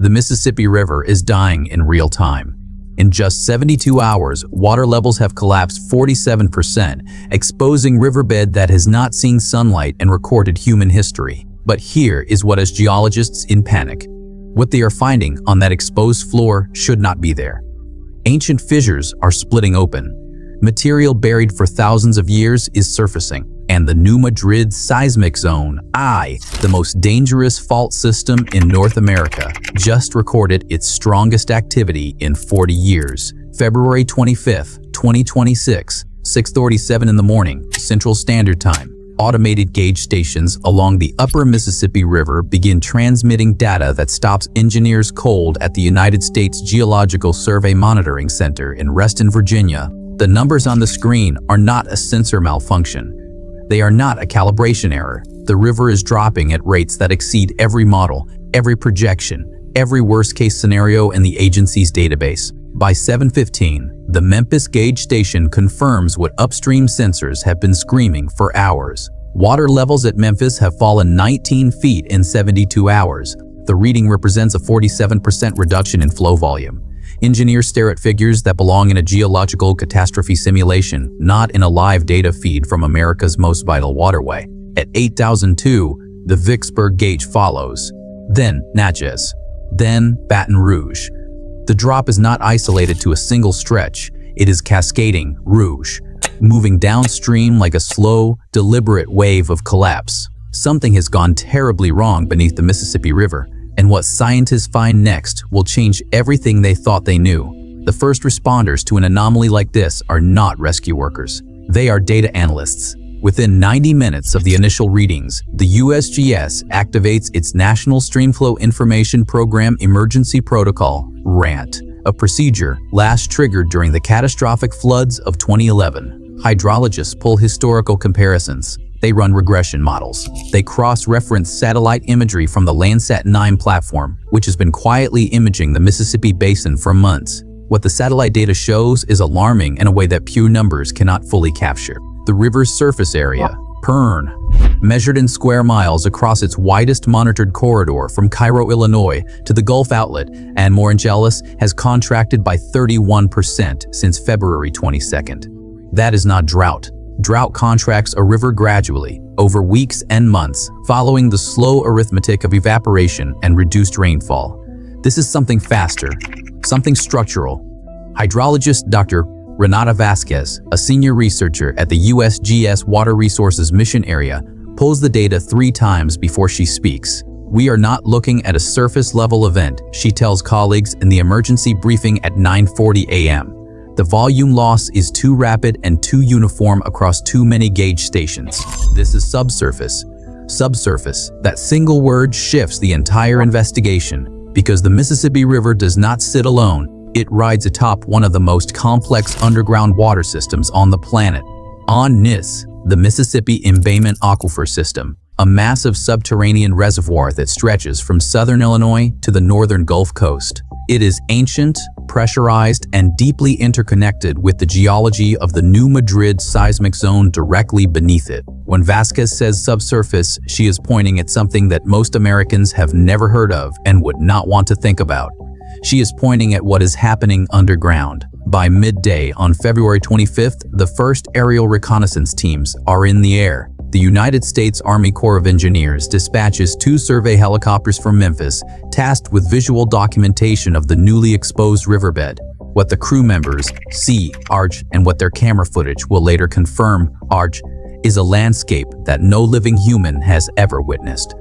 The Mississippi River is dying in real time. In just 72 hours, water levels have collapsed 47%, exposing riverbed that has not seen sunlight in recorded human history. But here is what has geologists in panic. What they are finding on that exposed floor should not be there. Ancient fissures are splitting open. Material buried for thousands of years is surfacing. And the new Madrid Seismic Zone, the most dangerous fault system in North America, just recorded its strongest activity in 40 years. February 25, 2026, 6:37 in the morning, Central Standard Time. Automated gauge stations along the upper Mississippi River begin transmitting data that stops engineers cold at the United States Geological Survey Monitoring Center in Reston, Virginia. The numbers on the screen are not a sensor malfunction. They are not a calibration error. The river is dropping at rates that exceed every model, every projection, every worst-case scenario in the agency's database. By 7:15, the Memphis gauge station confirms what upstream sensors have been screaming for hours. Water levels at Memphis have fallen 19 feet in 72 hours. The reading represents a 47% reduction in flow volume. Engineers stare at figures that belong in a geological catastrophe simulation, not in a live data feed from America's most vital waterway. At 8,002, the Vicksburg gauge follows, then Natchez, then Baton Rouge. The drop is not isolated to a single stretch, it is cascading, rouge, moving downstream like a slow, deliberate wave of collapse. Something has gone terribly wrong beneath the Mississippi River. And what scientists find next will change everything they thought they knew. The first responders to an anomaly like this are not rescue workers. They are data analysts. Within 90 minutes of the initial readings, the USGS activates its National Streamflow Information Program Emergency Protocol, RANT, a procedure last triggered during the catastrophic floods of 2011. Hydrologists pull historical comparisons. They run regression models. They cross-reference satellite imagery from the Landsat 9 platform, which has been quietly imaging the Mississippi Basin for months. What the satellite data shows is alarming in a way that pure numbers cannot fully capture. The river's surface area, PERN, measured in square miles across its widest monitored corridor from Cairo, Illinois to the Gulf Outlet and Morangelis, has contracted by 31% since February 22nd. That is not drought. Drought contracts a river gradually, over weeks and months, following the slow arithmetic of evaporation and reduced rainfall. This is something faster, something structural. Hydrologist Dr. Renata Vasquez, a senior researcher at the USGS Water Resources Mission Area, pulls the data 3 times before she speaks. "We are not looking at a surface-level event," she tells colleagues in the emergency briefing at 9:40 a.m. The volume loss is too rapid and too uniform across too many gauge stations. This is subsurface. Subsurface. That single word shifts the entire investigation, because the Mississippi River does not sit alone. It rides atop one of the most complex underground water systems on the planet. On NIS, the Mississippi Embayment Aquifer System, a massive subterranean reservoir that stretches from southern Illinois to the northern Gulf Coast. It is ancient, pressurized, and deeply interconnected with the geology of the new Madrid Seismic Zone directly beneath it. When Vasquez says subsurface, she is pointing at something that most Americans have never heard of and would not want to think about. She is pointing at what is happening underground. By midday on February 25th, the first aerial reconnaissance teams are in the air. The United States Army Corps of Engineers dispatches 2 survey helicopters from Memphis, tasked with visual documentation of the newly exposed riverbed. What the crew members see, Arch, and what their camera footage will later confirm, Arch, is a landscape that no living human has ever witnessed.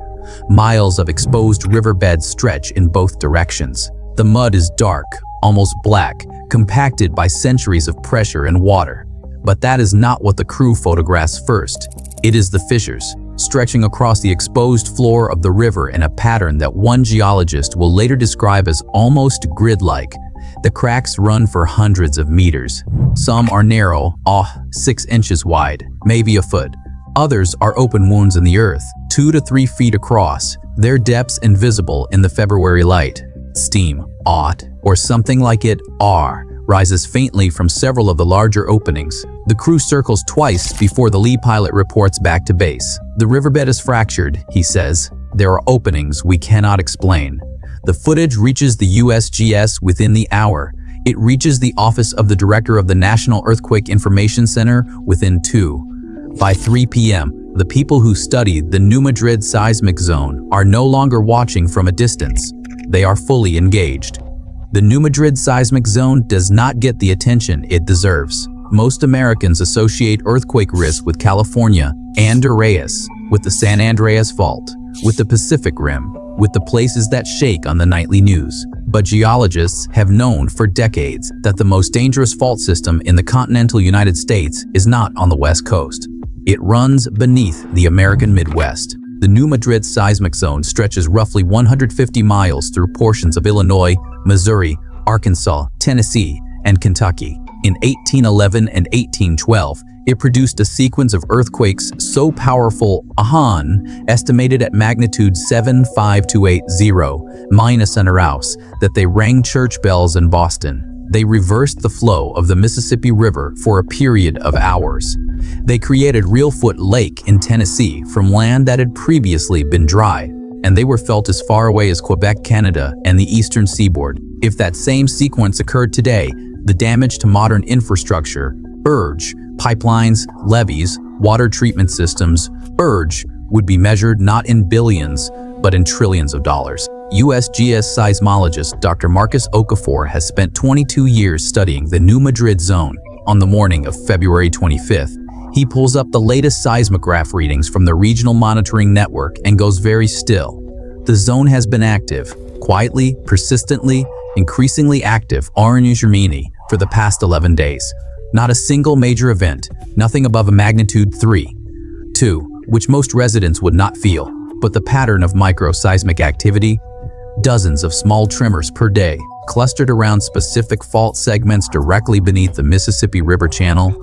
Miles of exposed riverbeds stretch in both directions. The mud is dark, almost black, compacted by centuries of pressure and water. But that is not what the crew photographs first. It is the fissures, stretching across the exposed floor of the river in a pattern that one geologist will later describe as almost grid-like. The cracks run for hundreds of meters. Some are narrow, 6 inches wide, maybe a foot. Others are open wounds in the earth, 2 to 3 feet across, their depths invisible in the February light. Steam, or something like it, rises faintly from several of the larger openings. The crew circles twice before the lead pilot reports back to base. "The riverbed is fractured," he says. "There are openings we cannot explain." The footage reaches the USGS within the hour. It reaches the office of the director of the National Earthquake Information Center within 2. By 3 p.m., the people who studied the New Madrid Seismic Zone are no longer watching from a distance. They are fully engaged. The New Madrid Seismic Zone does not get the attention it deserves. Most Americans associate earthquake risk with California and Andreas, with the San Andreas Fault, with the Pacific Rim, with the places that shake on the nightly news. But geologists have known for decades that the most dangerous fault system in the continental United States is not on the West Coast. It runs beneath the American Midwest. The New Madrid Seismic Zone stretches roughly 150 miles through portions of Illinois, Missouri, Arkansas, Tennessee, and Kentucky. In 1811 and 1812, it produced a sequence of earthquakes so powerful, estimated at magnitude 7.5280 minus center house, that they rang church bells in Boston. They reversed the flow of the Mississippi River for a period of hours. They created Reelfoot Lake in Tennessee from land that had previously been dry, and they were felt as far away as Quebec, Canada, and the eastern seaboard. If that same sequence occurred today, the damage to modern infrastructure, pipelines, levees, water treatment systems, would be measured not in billions, but in trillions of dollars. USGS seismologist Dr. Marcus Okafor has spent 22 years studying the New Madrid Zone. On the morning of February 25th, he pulls up the latest seismograph readings from the Regional Monitoring Network and goes very still. The zone has been active, quietly, persistently, increasingly active, for the past 11 days. Not a single major event, nothing above a magnitude 3.2, which most residents would not feel, but the pattern of micro-seismic activity, dozens of small tremors per day, clustered around specific fault segments directly beneath the Mississippi River Channel,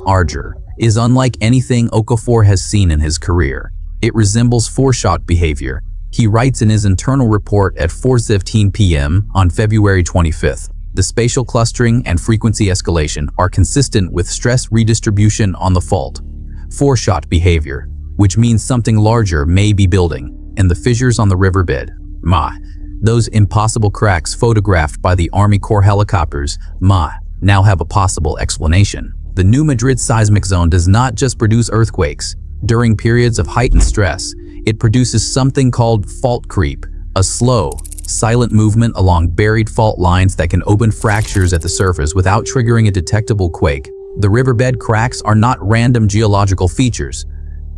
is unlike anything Okafor has seen in his career. It resembles foreshot behavior. He writes in his internal report at 4:15 p.m. on February 25th. The spatial clustering and frequency escalation are consistent with stress redistribution on the fault. Foreshot behavior, which means something larger may be building, and the fissures on the riverbed, those impossible cracks photographed by the Army Corps helicopters, now have a possible explanation. The New Madrid Seismic Zone does not just produce earthquakes. During periods of heightened stress, it produces something called fault creep, a slow, silent movement along buried fault lines that can open fractures at the surface without triggering a detectable quake. The riverbed cracks are not random geological features.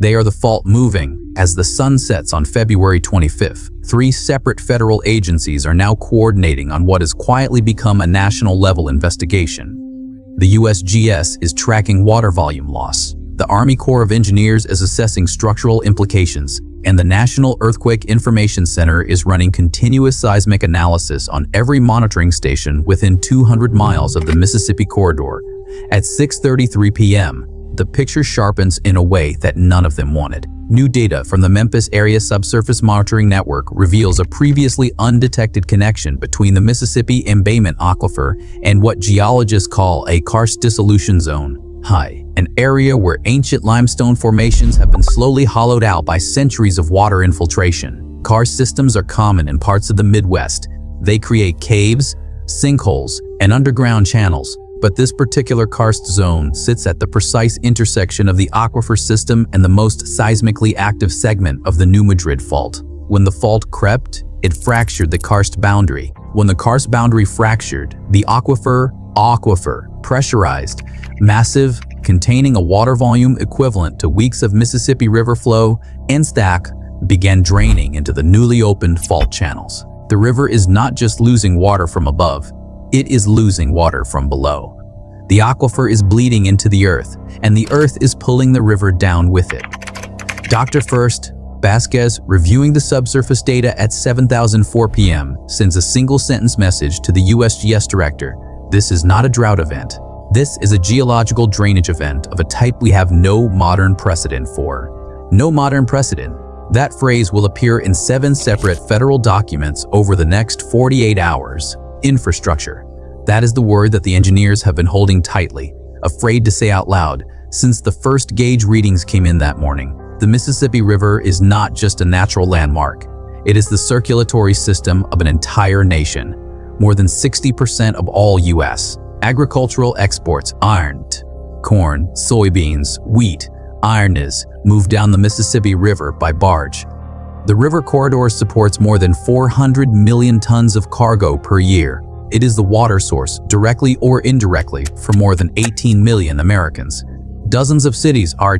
They are the fault moving. As the sun sets on February 25th, 3 separate federal agencies are now coordinating on what has quietly become a national-level investigation. The USGS is tracking water volume loss. The Army Corps of Engineers is assessing structural implications, and the National Earthquake Information Center is running continuous seismic analysis on every monitoring station within 200 miles of the Mississippi corridor. At 6:33 p.m., the picture sharpens in a way that none of them wanted. New data from the Memphis Area Subsurface Monitoring Network reveals a previously undetected connection between the Mississippi Embayment Aquifer and what geologists call a karst dissolution zone, an area where ancient limestone formations have been slowly hollowed out by centuries of water infiltration. Karst systems are common in parts of the Midwest. They create caves, sinkholes, and underground channels. But this particular karst zone sits at the precise intersection of the aquifer system and the most seismically active segment of the New Madrid Fault. When the fault crept, it fractured the karst boundary. When the karst boundary fractured, the aquifer, pressurized, massive, containing a water volume equivalent to weeks of Mississippi River flow, began draining into the newly opened fault channels. The river is not just losing water from above, it is losing water from below. The aquifer is bleeding into the earth, and the earth is pulling the river down with it. Dr. First Vasquez, reviewing the subsurface data at 7:04 p.m., sends a single-sentence message to the USGS director. This is not a drought event. This is a geological drainage event of a type we have no modern precedent for. No modern precedent. That phrase will appear in 7 separate federal documents over the next 48 hours. Infrastructure. That is the word that the engineers have been holding tightly, afraid to say out loud, since the first gauge readings came in that morning. The Mississippi River is not just a natural landmark. It is the circulatory system of an entire nation. More than 60% of all U.S. agricultural exports, iron, corn, soybeans, wheat, iron moved down the Mississippi River by barge. The river corridor supports more than 400 million tons of cargo per year. It is the water source, directly or indirectly, for more than 18 million Americans. Dozens of cities are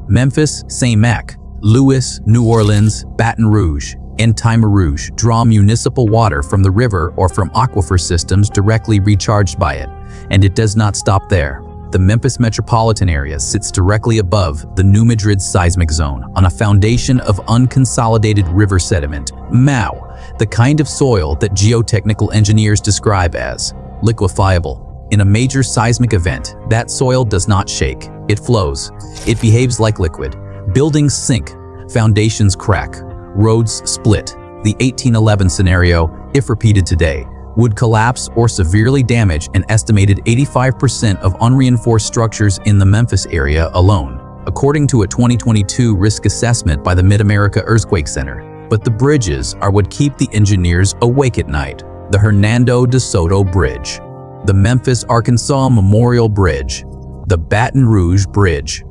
Memphis, St. Mac, Louis, New Orleans, Baton Rouge, and Baton Rouge draw municipal water from the river or from aquifer systems directly recharged by it. And it does not stop there. The Memphis metropolitan area sits directly above the new Madrid Seismic Zone on a foundation of unconsolidated river sediment, MAU, the kind of soil that geotechnical engineers describe as liquefiable. In a major seismic event, that soil does not shake, it flows. It behaves like liquid. Buildings sink, foundations crack, roads split. The 1811 scenario, if repeated today, would collapse or severely damage an estimated 85% of unreinforced structures in the Memphis area alone, according to a 2022 risk assessment by the Mid-America Earthquake Center. But the bridges are what keep the engineers awake at night. The Hernando de Soto Bridge, the Memphis, Arkansas Memorial Bridge, the Baton Rouge Bridge,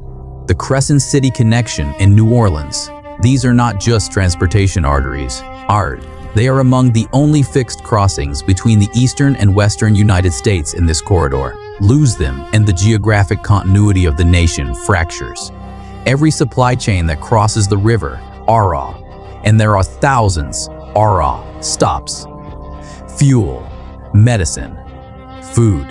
the Crescent City Connection in New Orleans. These are not just transportation arteries. They are among the only fixed crossings between the eastern and western United States in this corridor. Lose them and the geographic continuity of the nation fractures. Every supply chain that crosses the river, and there are thousands, stops. Fuel, medicine, food,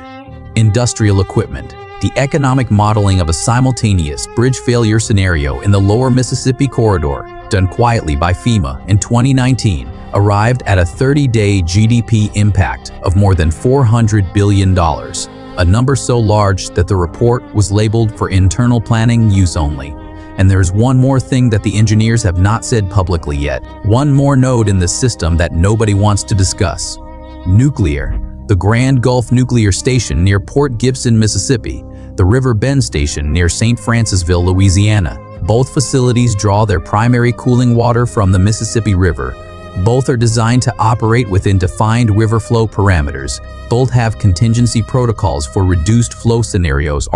industrial equipment. The economic modeling of a simultaneous bridge failure scenario in the lower Mississippi corridor, done quietly by FEMA in 2019, arrived at a 30-day GDP impact of more than $400 billion, a number so large that the report was labeled for internal planning use only. And there's one more thing that the engineers have not said publicly yet, one more node in the system that nobody wants to discuss. Nuclear. The Grand Gulf Nuclear Station near Port Gibson, Mississippi, the River Bend Station near St. Francisville, Louisiana. Both facilities draw their primary cooling water from the Mississippi River. Both are designed to operate within defined river flow parameters. Both have contingency protocols for reduced flow scenarios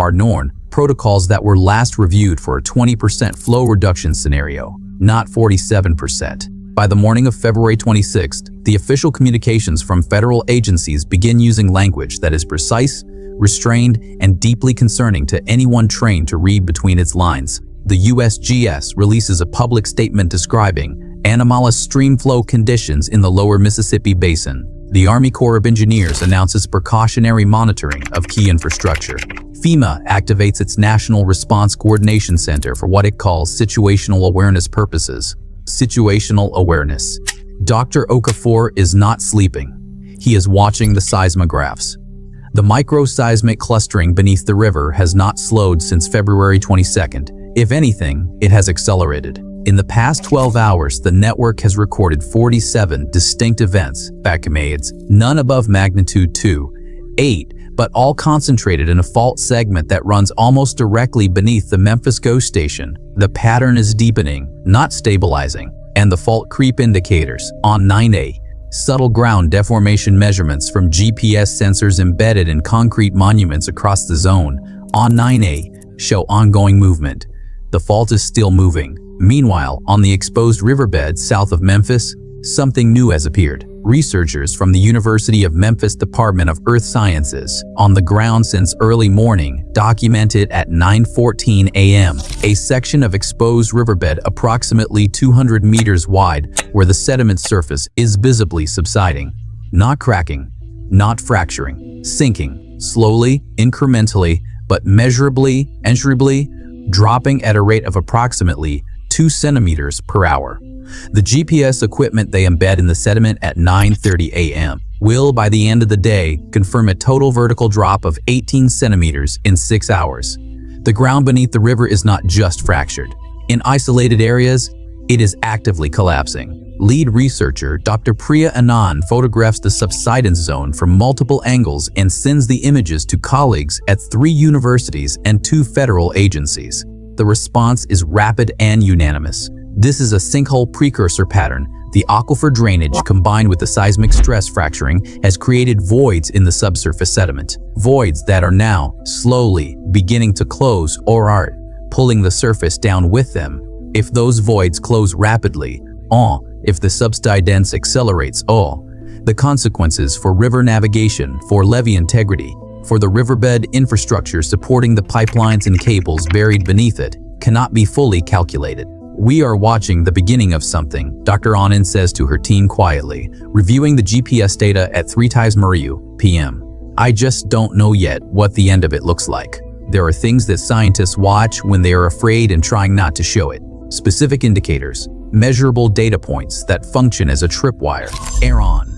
protocols that were last reviewed for a 20% flow reduction scenario, not 47%. By the morning of February 26th, the official communications from federal agencies begin using language that is precise, restrained, and deeply concerning to anyone trained to read between its lines. The USGS releases a public statement describing anomalous stream flow conditions in the lower Mississippi Basin. The Army Corps of Engineers announces precautionary monitoring of key infrastructure. FEMA activates its National Response Coordination Center for what it calls situational awareness purposes. Situational awareness. Dr. Okafor is not sleeping. He is watching the seismographs. The microseismic clustering beneath the river has not slowed since February 22nd. If anything, it has accelerated. In the past 12 hours, the network has recorded 47 distinct events, none above magnitude 2.8, but all concentrated in a fault segment that runs almost directly beneath the Memphis GO station. The pattern is deepening, not stabilizing, and the fault creep indicators on 9A, subtle ground deformation measurements from GPS sensors embedded in concrete monuments across the zone on 9A show ongoing movement. The fault is still moving. Meanwhile, on the exposed riverbed south of Memphis, something new has appeared. Researchers from the University of Memphis Department of Earth Sciences, on the ground since early morning, documented at 9:14 a.m. a section of exposed riverbed approximately 200 meters wide where the sediment surface is visibly subsiding. Not cracking, not fracturing, sinking, slowly, incrementally, but measurably, dropping at a rate of approximately 2 centimeters per hour. The GPS equipment they embed in the sediment at 9:30 a.m. will, by the end of the day, confirm a total vertical drop of 18 centimeters in 6 hours. The ground beneath the river is not just fractured. In isolated areas, it is actively collapsing. Lead researcher Dr. Priya Anand photographs the subsidence zone from multiple angles and sends the images to colleagues at 3 universities and 2 federal agencies. The response is rapid and unanimous. This is a sinkhole precursor pattern, The aquifer drainage combined with the seismic stress fracturing has created voids in the subsurface sediment. Voids that are now slowly beginning to close or are pulling the surface down with them. If those voids close rapidly, if the subsidence accelerates, the consequences for river navigation, for levee integrity, for the riverbed infrastructure supporting the pipelines and cables buried beneath it, cannot be fully calculated. "We are watching the beginning of something," Dr. Anand says to her team quietly, reviewing the GPS data at 3 Mario p.m. "I just don't know yet what the end of it looks like. There are things that scientists watch when they are afraid and trying not to show it. Specific indicators, measurable data points that function as a tripwire. Aaron,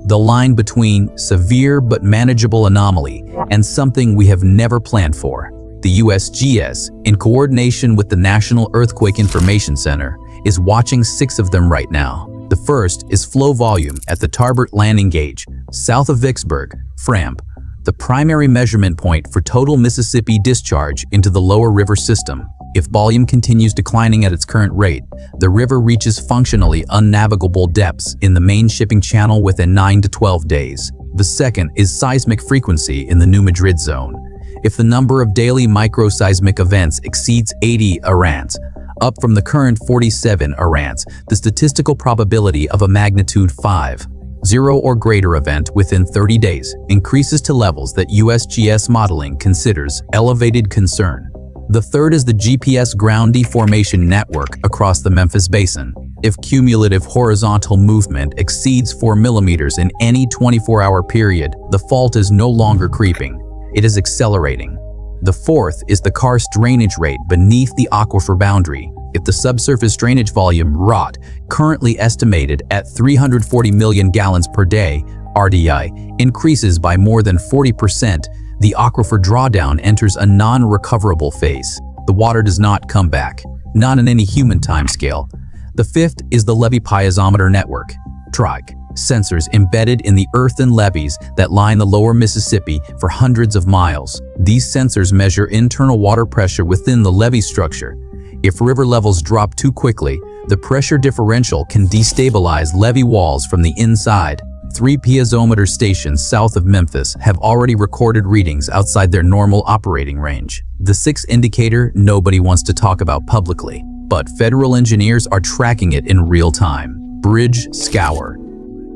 the line between severe but manageable anomaly and something we have never planned for." The USGS, in coordination with the National Earthquake Information Center, is watching 6 of them right now. The first is flow volume at the Tarbert landing gauge, south of Vicksburg, Framp, the primary measurement point for total Mississippi discharge into the lower river system. If volume continues declining at its current rate, the river reaches functionally unnavigable depths in the main shipping channel within 9 to 12 days. The second is seismic frequency in the New Madrid Zone. If the number of daily microseismic events exceeds 80 arants, up from the current 47 arants, the statistical probability of a magnitude 5.0 or greater event within 30 days increases to levels that USGS modeling considers elevated concern. The third is the GPS ground deformation network across the Memphis Basin. If cumulative horizontal movement exceeds 4 millimeters in any 24-hour period, the fault is no longer creeping. It is accelerating. The fourth is the karst drainage rate beneath the aquifer boundary. If the subsurface drainage volume (ROT), currently estimated at 340 million gallons per day (RDI), increases by more than 40%, the aquifer drawdown enters a non-recoverable phase. The water does not come back, not in any human timescale. The fifth is the levee piezometer network, TRIG. Sensors embedded in the earthen levees that line the lower Mississippi for hundreds of miles. These sensors measure internal water pressure within the levee structure. If river levels drop too quickly, the pressure differential can destabilize levee walls from the inside. 3 piezometer stations south of Memphis have already recorded readings outside their normal operating range. The sixth indicator nobody wants to talk about publicly, but federal engineers are tracking it in real time. Bridge scour.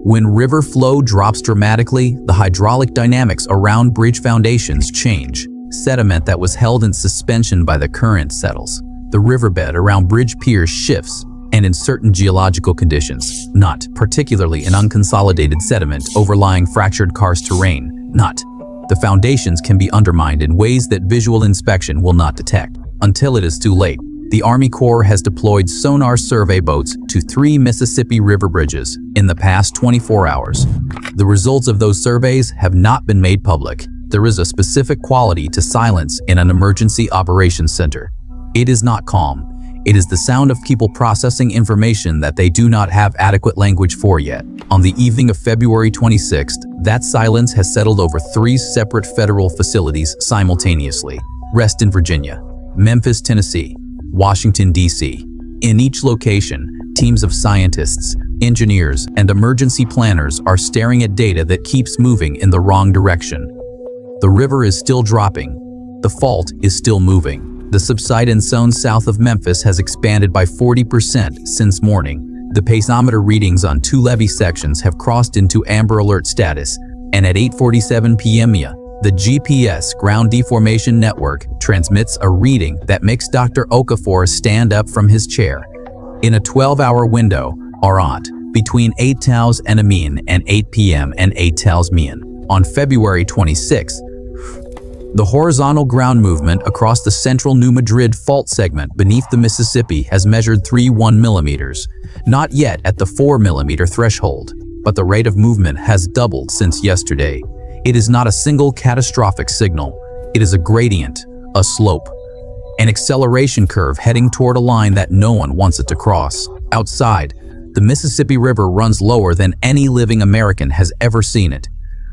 When river flow drops dramatically, the hydraulic dynamics around bridge foundations change. Sediment that was held in suspension by the current settles. The riverbed around bridge piers shifts, and in certain geological conditions, not particularly in unconsolidated sediment overlying fractured karst terrain, the foundations can be undermined in ways that visual inspection will not detect. Until it is too late, the Army Corps has deployed sonar survey boats to 3 Mississippi River bridges in the past 24 hours. The results of those surveys have not been made public. There is a specific quality to silence in an emergency operations center. It is not calm. It is the sound of people processing information that they do not have adequate language for yet. On the evening of February 26th, that silence has settled over 3 separate federal facilities simultaneously. Reston, Virginia, Memphis, Tennessee, Washington, D.C. In each location, teams of scientists, engineers, and emergency planners are staring at data that keeps moving in the wrong direction. The river is still dropping. The fault is still moving. The subsidence zone south of Memphis has expanded by 40% since morning. The piezometer readings on 2 levee sections have crossed into amber alert status, and at 8:47 p.m. the GPS ground deformation network transmits a reading that makes Dr. Okafor stand up from his chair. In a 12-hour window, between 8 tals and Amin and 8 p.m. and 8 tals Mian. On February 26, the horizontal ground movement across the central New Madrid fault segment beneath the Mississippi has measured 3.1 millimeters, not yet at the 4 millimeter threshold, but the rate of movement has doubled since yesterday. It is not a single catastrophic signal. It is a gradient, a slope, an acceleration curve heading toward a line that no one wants it to cross. Outside, the Mississippi River runs lower than any living American has ever seen it.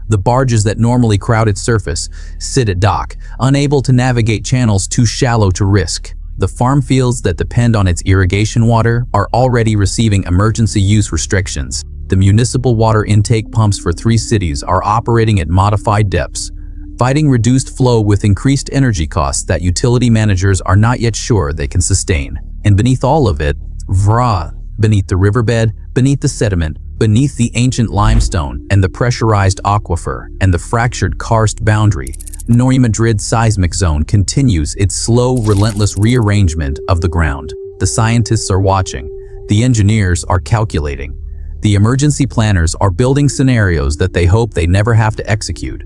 The barges that normally crowd its surface sit at dock, unable to navigate channels too shallow to risk. The farm fields that depend on its irrigation water are already receiving emergency use restrictions. The municipal water intake pumps for 3 cities are operating at modified depths, fighting reduced flow with increased energy costs that utility managers are not yet sure they can sustain. And beneath all of it, Drought, beneath the riverbed, beneath the sediment, beneath the ancient limestone and the pressurized aquifer and the fractured karst boundary, Madrid Seismic Zone continues its slow, relentless rearrangement of the ground. The scientists are watching. The engineers are calculating. The emergency planners are building scenarios that they hope they never have to execute.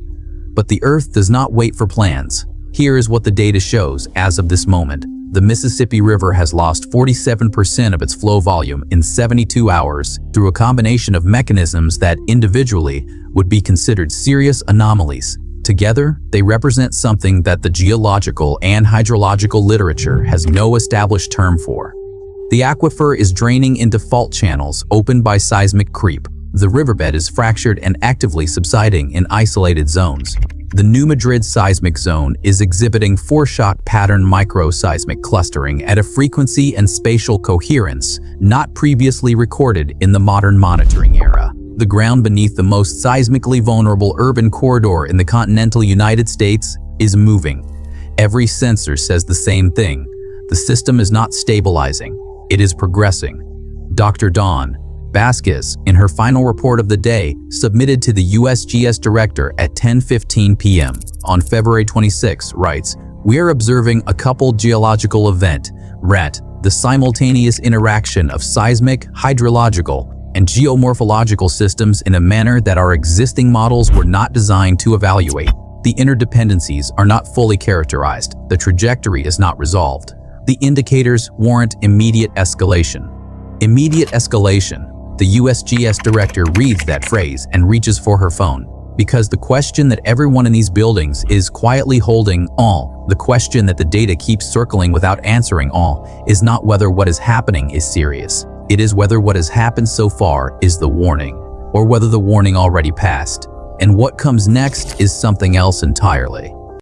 But the Earth does not wait for plans. Here is what the data shows as of this moment. The Mississippi River has lost 47% of its flow volume in 72 hours through a combination of mechanisms that individually would be considered serious anomalies. Together, they represent something that the geological and hydrological literature has no established term for. The aquifer is draining into fault channels opened by seismic creep. The riverbed is fractured and actively subsiding in isolated zones. The new Madrid Seismic Zone is exhibiting foreshock pattern microseismic clustering at a frequency and spatial coherence not previously recorded in the modern monitoring era. The ground beneath the most seismically vulnerable urban corridor in the continental United States is moving. Every sensor says the same thing. The system is not stabilizing. It is progressing. Dr. Dawn Vasquez, in her final report of the day, submitted to the USGS director at 10:15 p.m. on February 26, writes, "We are observing a coupled geological event, RET, the simultaneous interaction of seismic, hydrological, and geomorphological systems in a manner that our existing models were not designed to evaluate. The interdependencies are not fully characterized. The trajectory is not resolved. The indicators warrant immediate escalation." Immediate escalation. The USGS director reads that phrase and reaches for her phone. Because the question that everyone in these buildings is quietly holding all, the question that the data keeps circling without answering all, is not whether what is happening is serious. It is whether what has happened so far is the warning, or whether the warning already passed. And what comes next is something else entirely.